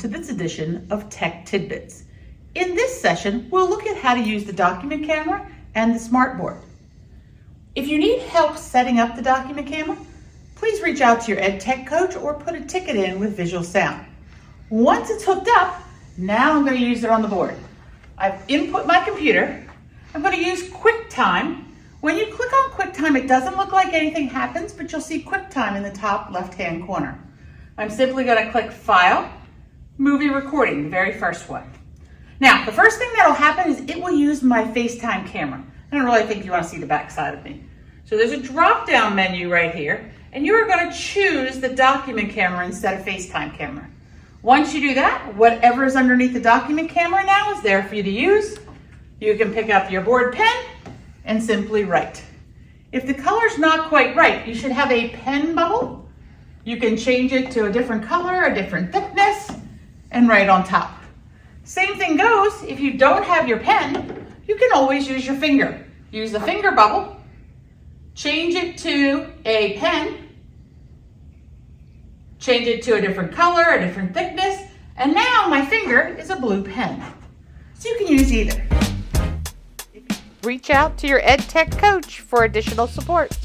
to this edition of Tech Tidbits. In this session, we'll look at how to use the document camera and the smartboard. If you need help setting up the document camera, please reach out to your EdTech coach or put a ticket in with visual sound. Once it's hooked up, now I'm going to use it on the board. I've input my computer. I'm going to use QuickTime. When you click on QuickTime, it doesn't look like anything happens, but you'll see QuickTime in the top left-hand corner. I'm simply going to click File, Movie Recording, the very first one. Now, the first thing that'll happen is it will use my FaceTime camera. I don't really think you want to see the back side of me. So there's a drop-down menu right here, and you are going to choose the document camera instead of FaceTime camera. Once you do that, whatever is underneath the document camera now is there for you to use. You can pick up your board pen and simply write. If the color's not quite right, you should have a pen bubble. You can change it to a different color, a different thickness, and write on top. Same thing goes if you don't have your pen, you can always use your finger. Use the finger bubble, change it to a pen, change it to a different color, a different thickness, and now my finger is a blue pen. So you can use either. Reach out to your EdTech coach for additional support.